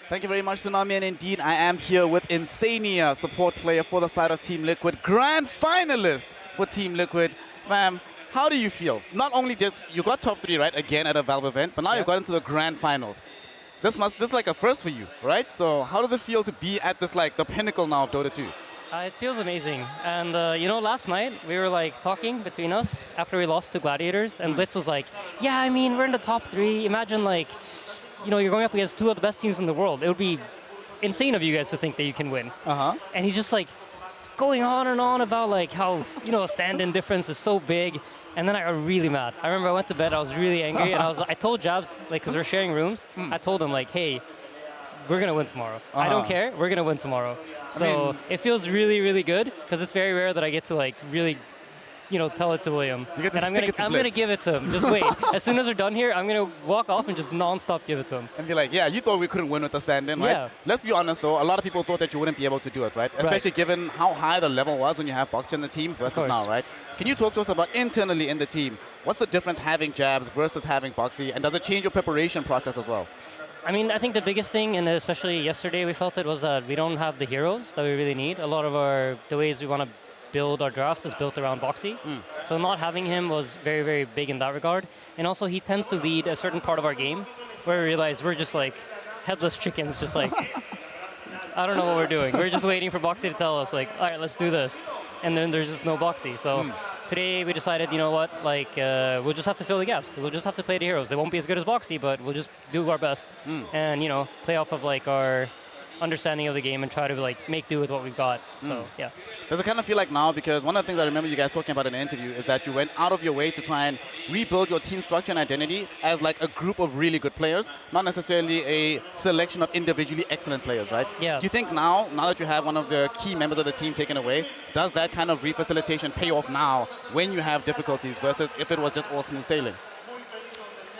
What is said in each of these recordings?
Thank you very much, Tsunami. And indeed, I am here with iNSaNiA, support player for the side of Team Liquid, grand finalist for Team Liquid. Fam, how do you feel? Not only just, you got top 3, right, again at a Valve event, but now you got into the grand finals. This is like a first for you, right? So how does it feel to be at this, like, the pinnacle now of Dota 2? It feels amazing. And, you know, last night we were, like, talking between us after we lost to Gladiators, and Blitz was like, yeah, I mean, we're in the top 3. Imagine, like, you know, you're going up against 2 of the best teams in the world. It would be insane of you guys to think that you can win. And he's just, like, going on and on about, like, how, you know, a stand-in difference is so big. And then I got really mad. I remember I went to bed, I was really angry, and I told Jabs, like, because we're sharing rooms, I told him, like, hey, we're going to win tomorrow. I don't care, we're going to win tomorrow. So it feels really, really good, because it's very rare that I get to, like, really, you know, tell it to William. You get to and I'm gonna give it to him. Just wait. As soon as we're done here, I'm gonna walk off and just non-stop give it to him. And be like, yeah, you thought we couldn't win with the stand-in, right? Yeah. Let's be honest, though. A lot of people thought that you wouldn't be able to do it, right? Especially given how high the level was when you have Boxi on the team versus now, right? Can you talk to us about internally in the team? What's the difference having Jabs versus having Boxi? And does it change your preparation process as well? I mean, I think the biggest thing, and especially yesterday we felt it, was that we don't have the heroes that we really need. A lot of the ways we want to build our drafts is built around Boxi. So not having him was very, very big in that regard. And also he tends to lead a certain part of our game where we realize we're just like headless chickens, just like, I don't know what we're doing. We're just waiting for Boxi to tell us, like, all right, let's do this. And then there's just no Boxi. So today we decided, you know what, like, we'll just have to fill the gaps. We'll just have to play the heroes. They won't be as good as Boxi, but we'll just do our best. And, you know, play off of, like, our understanding of the game and try to, like, make do with what we've got. So, yeah. Does it kind of feel like now, because one of the things I remember you guys talking about in the interview is that you went out of your way to try and rebuild your team structure and identity as like a group of really good players, not necessarily a selection of individually excellent players, right? Yeah. Do you think now that you have one of the key members of the team taken away, does that kind of refacilitation pay off now when you have difficulties versus if it was just all smooth sailing? It's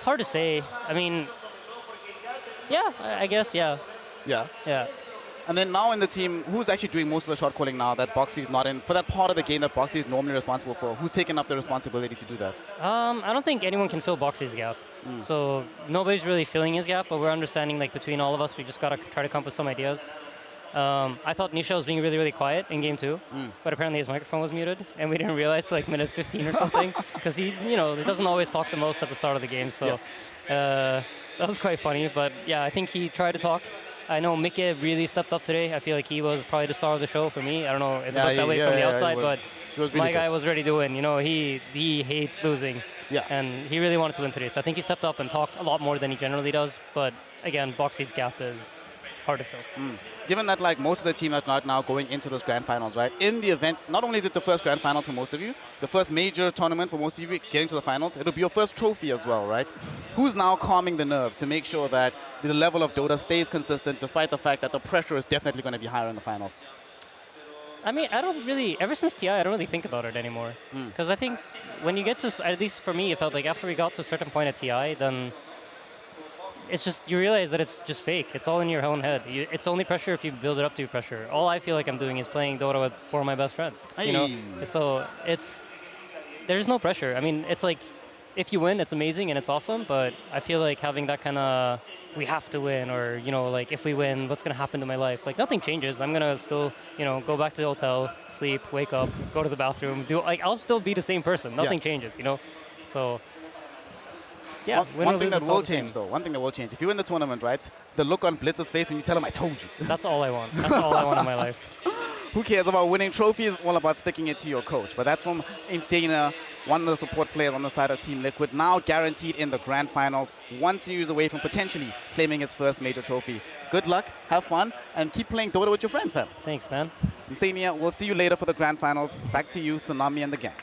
hard to say. I mean, yeah, I guess, yeah. Yeah. Yeah. And then now in the team, who's actually doing most of the shot calling now that Boxi is not in? For that part of the game that Boxi is normally responsible for, who's taken up the responsibility to do that? I don't think anyone can fill Boxi's gap. So nobody's really filling his gap, but we're understanding, like, between all of us, we just got to try to come up with some ideas. I thought Nisha was being really, really quiet in game 2, but apparently his microphone was muted, and we didn't realize till, like, minute 15 or something, because he, you know, he doesn't always talk the most at the start of the game, so that was quite funny. But yeah, I think he tried to talk. I know Mike really stepped up today. I feel like he was probably the star of the show for me. I don't know if it looked that way from the outside, but really my guy was ready to win. You know, he hates losing, and he really wanted to win today. So I think he stepped up and talked a lot more than he generally does. But again, Boxi's gap is hard to fill. Given that, like, most of the team are not now going into those grand finals, right? In the event, not only is it the first grand finals for most of you, the first major tournament for most of you getting to the finals, it'll be your first trophy as well, right? Who's now calming the nerves to make sure that the level of Dota stays consistent despite the fact that the pressure is definitely going to be higher in the finals? I mean, I don't really, ever since TI, I don't really think about it anymore. Because I think when you get to, at least for me, it felt like after we got to a certain point at TI, then it's just, you realize that it's just fake. It's all in your own head. It's only pressure if you build it up to your pressure. All I feel like I'm doing is playing Dota with 4 of my best friends. You know? So there's no pressure. I mean, it's like, if you win, it's amazing and it's awesome, but I feel like having that kind of, we have to win, or, you know, like, if we win, what's going to happen to my life? Like, nothing changes. I'm going to still, you know, go back to the hotel, sleep, wake up, go to the bathroom, like, I'll still be the same person. Nothing changes, you know? So, yeah, one thing that will change, though, one thing that will change, if you win the tournament, right, the look on Blitz's face when you tell him, I told you. That's all I want. That's all I want in my life. Who cares about winning trophies? It's all about sticking it to your coach. But that's from iNSaNiA, one of the support players on the side of Team Liquid, now guaranteed in the grand finals, 1 series away from potentially claiming his first major trophy. Good luck, have fun, and keep playing Dota with your friends, fam. Thanks, man. iNSaNiA, we'll see you later for the grand finals. Back to you, Tsunami and the gang.